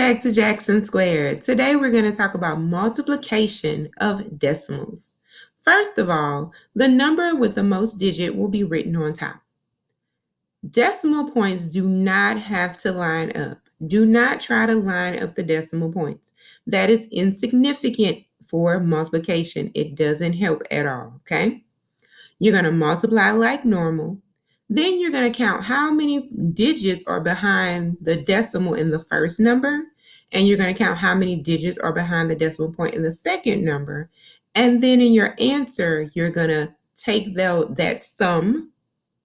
back to Jackson Squared. Today we're going to talk about multiplication of decimals. First of all, the number with the most digit will be written on top. Decimal points do not have to line up. Do not try to line up the decimal points. That is insignificant for multiplication. It doesn't help at all, okay? You're going to multiply like normal. Then you're going to count how many digits are behind the decimal in the first number. And you're going to count how many digits are behind the decimal point in the second number. And then in your answer, you're going to take that sum,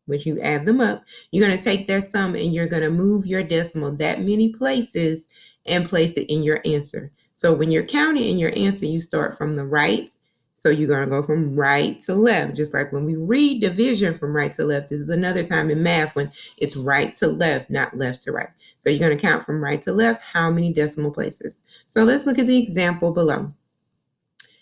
which you add them up. You're going to take that sum and you're going to move your decimal that many places and place it in your answer. So when you're counting in your answer, you start from the right. So you're going to go from right to left, just like when we read division from right to left. This is another time in math when it's right to left, not left to right. So you're going to count from right to left, how many decimal places. So let's look at the example below.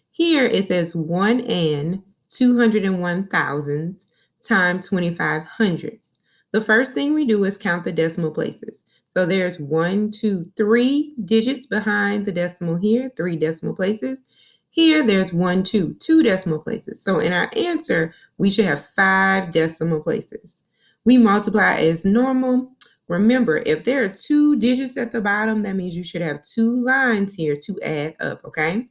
Here it says 1 and 201 thousandths times 25 hundredths. The first thing we do is count the decimal places. So there's 1, 2, 3 digits behind the decimal here, 3 decimal places. Here, there's 1, 2 decimal places. So in our answer, we should have 5 decimal places. We multiply as normal. Remember, if there are 2 digits at the bottom, that means you should have 2 lines here to add up, okay?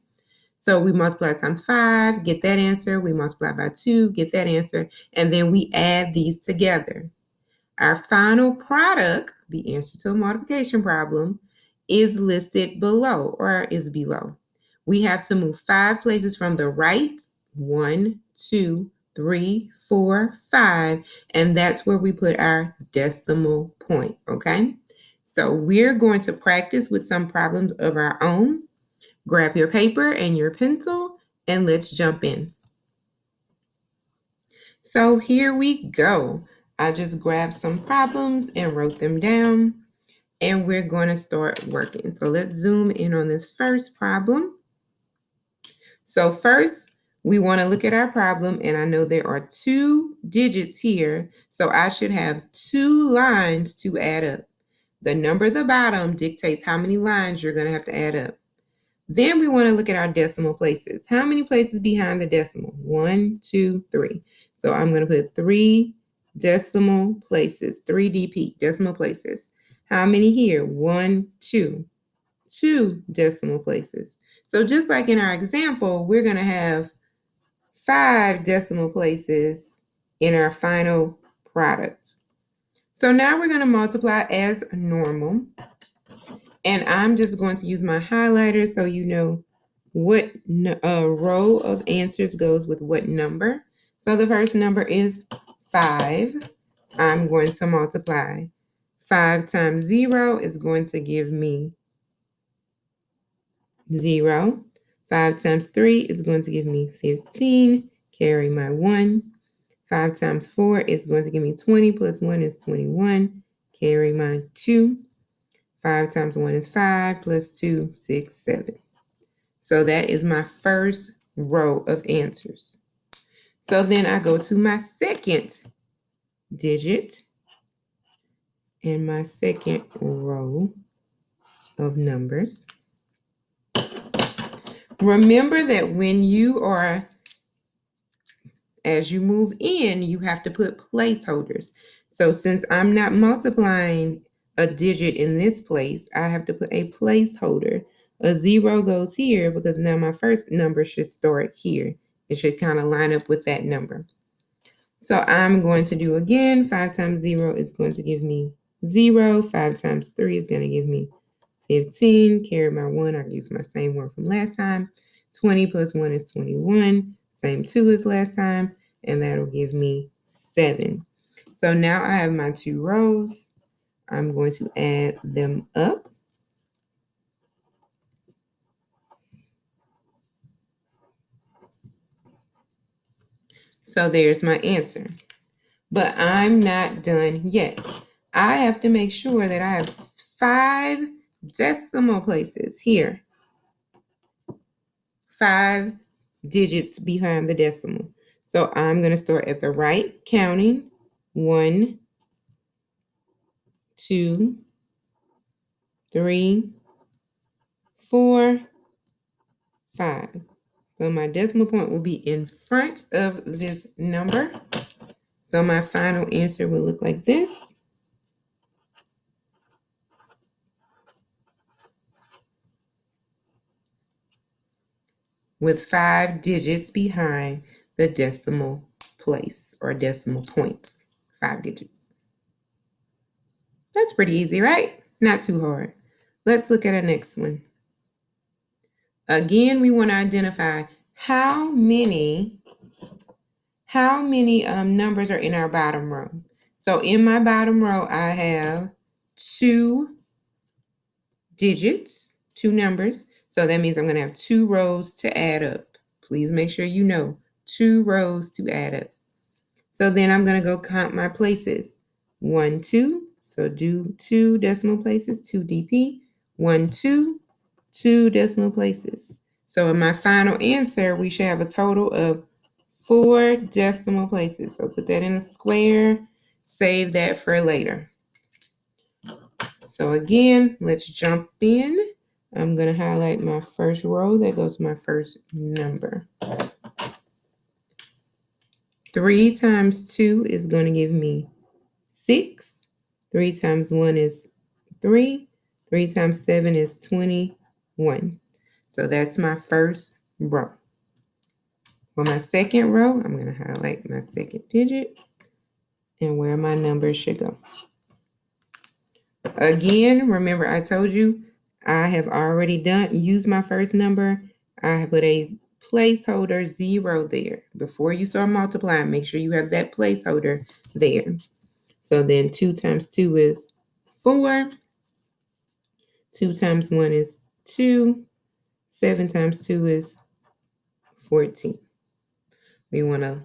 So we multiply times 5, get that answer. We multiply by 2, get that answer. And then we add these together. Our final product, the answer to a multiplication problem, is listed below or is below. We have to move 5 places from the right, 1, 2, 3, 4, 5, and that's where we put our decimal point, okay? So we're going to practice with some problems of our own. Grab your paper and your pencil, and let's jump in. So here we go. I just grabbed some problems and wrote them down, and we're going to start working. So let's zoom in on this first problem. So first, we want to look at our problem, and I know there are 2 digits here, so I should have 2 lines to add up. The number at the bottom dictates how many lines you're going to have to add up. Then we want to look at our decimal places. How many places behind the decimal? 1, 2, 3. So I'm going to put 3 decimal places, 3 DP, decimal places. How many here? 1, 2. 2 decimal places. So just like in our example, we're going to have 5 decimal places in our final product. So now we're going to multiply as normal. And I'm just going to use my highlighter so you know what row of answers goes with what number. So the first number is 5. I'm going to multiply. 5 times 0 is going to give me 0. 5 times 3 is going to give me 15. Carry my 1. 5 times 4 is going to give me 20 plus 1 is 21. Carry my 2. 5 times 1 is 5 plus 2, 6, 7. So that is my first row of answers. So then I go to my second digit and my second row of numbers. Remember that when you are, as you move in, you have to put placeholders. So since I'm not multiplying a digit in this place, I have to put a placeholder. A 0 goes here because now my first number should start here. It should kind of line up with that number. So I'm going to do again, 5 times 0 is going to give me 0. 5 times 3 is going to give me 15. Carry my 1. I use my same one from last time. 20 plus 1 is 21. Same 2 as last time. And that'll give me 7. So now I have my 2 rows. I'm going to add them up. So there's my answer. But I'm not done yet. I have to make sure that I have 5 decimal places here. 5 digits behind the decimal. So I'm going to start at the right, counting 1, 2, 3, 4, 5. So my decimal point will be in front of this number. So my final answer will look like this. With 5 digits behind the decimal place or decimal points. 5 digits. That's pretty easy, right? Not too hard. Let's look at our next one. Again, we want to identify how many numbers are in our bottom row. So in my bottom row, I have 2 digits, 2 numbers. So that means I'm going to have 2 rows to add up. Please make sure you know 2 rows to add up. So then I'm going to go count my places. 1, 2. So do 2 decimal places, 2 DP. 1, 2, 2 decimal places. So in my final answer, we should have a total of 4 decimal places. So put that in a square, save that for later. So again, let's jump in. I'm going to highlight my first row. That goes my first number. 3 times 2 is going to give me 6. 3 times 1 is 3. 3 times 7 is 21. So that's my first row. For my second row, I'm going to highlight my second digit and where my numbers should go. Again, remember I told you I have already used my first number. I have put a placeholder 0 there. Before you start multiplying, make sure you have that placeholder there. So then 2 times 2 is 4. 2 times 1 is 2. 7 times 2 is 14. We want to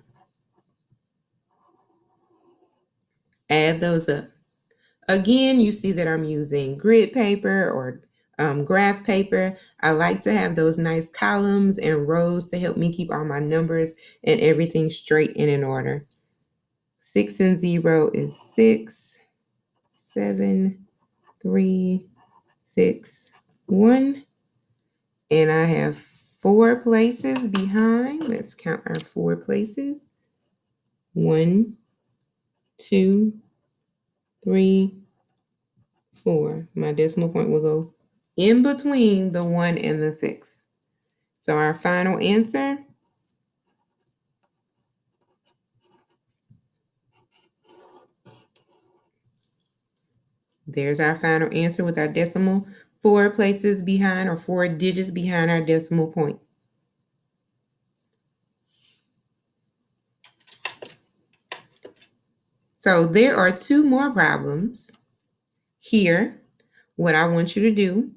add those up. Again, you see that I'm using grid paper or graph paper. I like to have those nice columns and rows to help me keep all my numbers and everything straight and in order. 6 and 0 is 6, 7, 3, 6, 1. And I have 4 places behind. Let's count our 4 places. 1, 2, 3, 4. My decimal point will go in between the 1 and the 6. So our final answer there's our final answer with our decimal 4 places behind or 4 digits behind our decimal point. So there are 2 more problems here. What I want you to do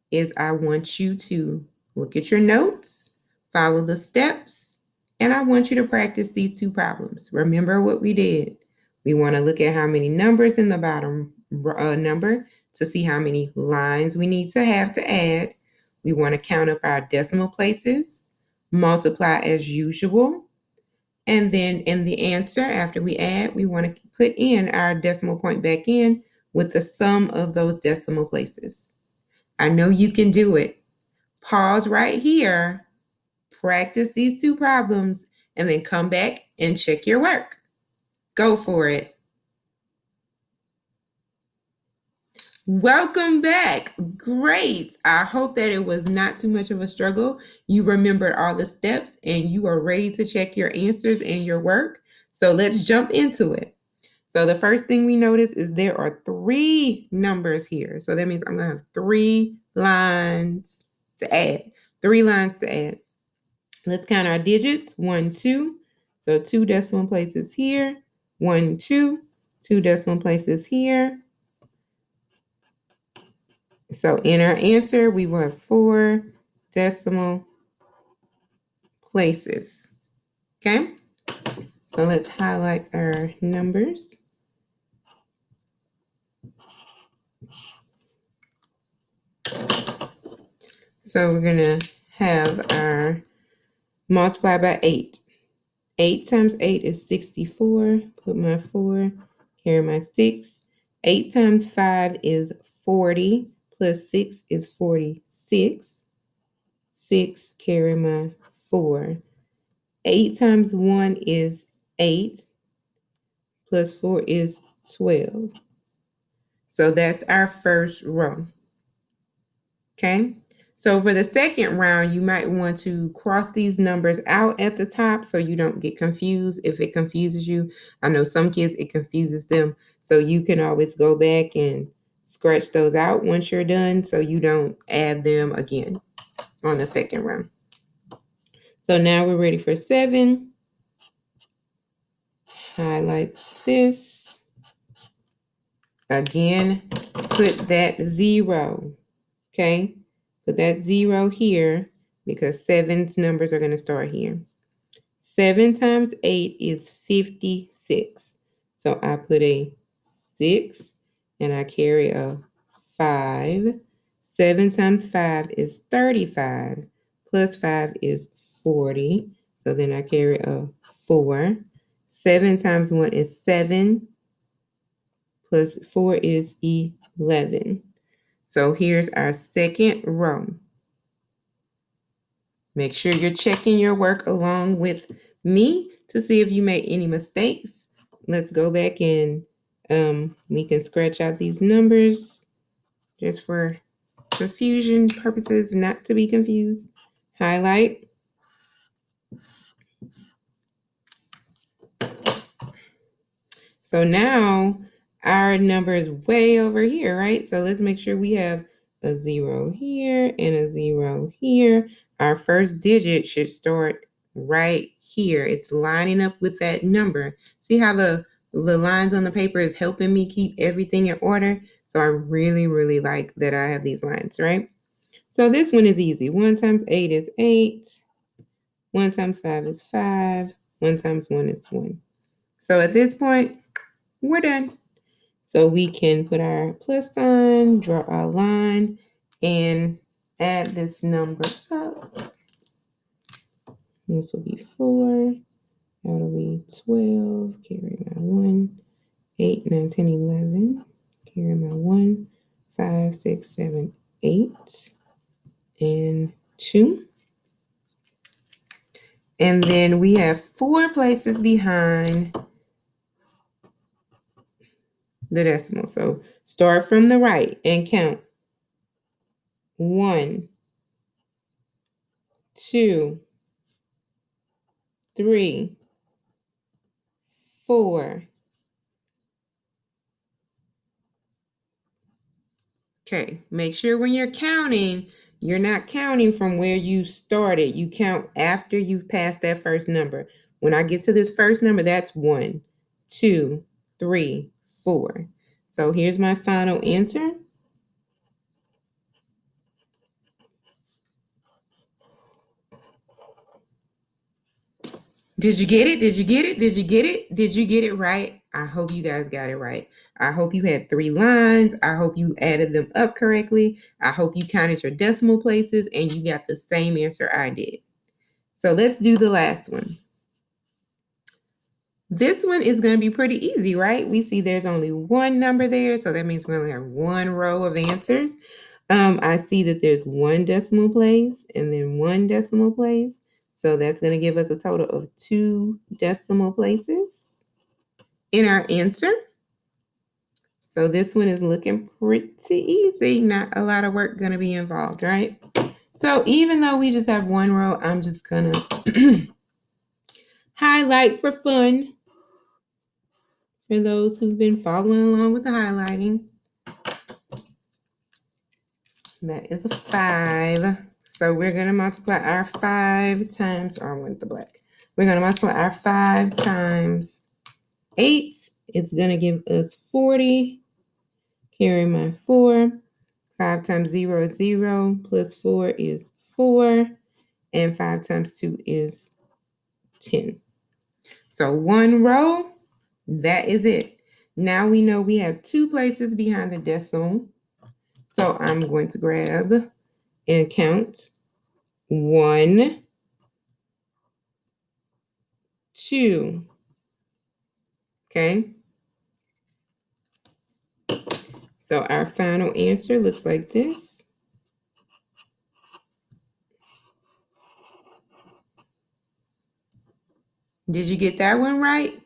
is I want you to look at your notes, follow the steps, and I want you to practice these 2 problems. Remember what we did. We want to look at how many numbers in the bottom number to see how many lines we need to have to add. We want to count up our decimal places, multiply as usual, and then in the answer, after we add, we want to put in our decimal point back in with the sum of those decimal places. I know you can do it. Pause right here, practice these 2 problems, and then come back and check your work. Go for it. Welcome back. Great. I hope that it was not too much of a struggle. You remembered all the steps and you are ready to check your answers and your work. So let's jump into it. So the first thing we notice is there are 3 numbers here. So that means I'm going to have 3 lines to add. 3 lines to add. Let's count our digits. 1, 2. So 2 decimal places here. 1, 2. 2 decimal places here. So in our answer, we will have 4 decimal places. Okay? So let's highlight our numbers. So we're going to have our multiply by 8. 8 times 8 is 64. Put my 4, carry my 6. 8 times 5 is 40. plus 6 is 46. 6, carry my 4. 8 times 1 is 8, plus 4 is 12. So that's our first row. Okay? So for the second round, you might want to cross these numbers out at the top so you don't get confused if it confuses you. I know some kids, it confuses them. So you can always go back and scratch those out once you're done so you don't add them again on the second round. So now we're ready for 7. Highlight this. Again, put that 0. Okay? Put that 0 here because 7's numbers are going to start here. 7 times 8 is 56. So I put a 6 and I carry a 5. 7 times 5 is 35. Plus 5 is 40. So then I carry a 4. 7 times 1 is 7. Plus 4 is 11. So here's our second row. Make sure you're checking your work along with me to see if you made any mistakes. Let's go back and we can scratch out these numbers just for confusion purposes, not to be confused. Highlight. So now our number is way over here, right? So let's make sure we have a 0 here and a 0 here. Our first digit should start right here. It's lining up with that number. See how the lines on the paper is helping me keep everything in order? So I really, really like that I have these lines, right? So this one is easy. 1 times 8 is 8. 1 times 5 is 5. 1 times 1 is 1. So at this point, we're done. So we can put our plus sign, draw our line, and add this number up. This will be 4. That'll be 12. Carry my 1. 8, 9, 10, 11. Carry my 1. 5, 6, 7, 8. And 2. And then we have 4 places behind the decimal. So start from the right and count. 1, 2, 3, 4. Okay, make sure when you're counting, you're not counting from where you started. You count after you've passed that first number. When I get to this first number, that's 1, 2, 3, 4. So here's my final answer. Did you get it? Did you get it? Did you get it? Did you get it right? I hope you guys got it right. I hope you had 3 lines. I hope you added them up correctly. I hope you counted your decimal places and you got the same answer I did. So let's do the last one. This one is going to be pretty easy, right? We see there's only one number there, so that means we only have one row of answers. I see that there's 1 decimal place and then 1 decimal place. So that's going to give us a total of 2 decimal places in our answer. So this one is looking pretty easy. Not a lot of work going to be involved, right? So even though we just have 1 row, I'm just going to highlight for fun for those who've been following along with the highlighting. That is a 5. So we're going to multiply our 5 times, I want the black. We're going to multiply our 5 times 8. It's going to give us 40. Carry my 4. 5 times 0 is 0. Plus 4 is 4. And 5 times 2 is 10. So 1 row, that is it. Now we know we have 2 places behind the decimal. So I'm going to grab and count 1, 2. Okay. So our final answer looks like this. Did you get that one right?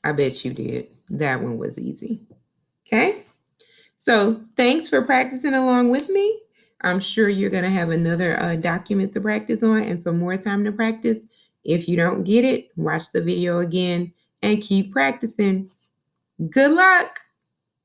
I bet you did. That one was easy. Okay. So thanks for practicing along with me. I'm sure you're going to have another document to practice on and some more time to practice. If you don't get it, watch the video again and keep practicing. Good luck.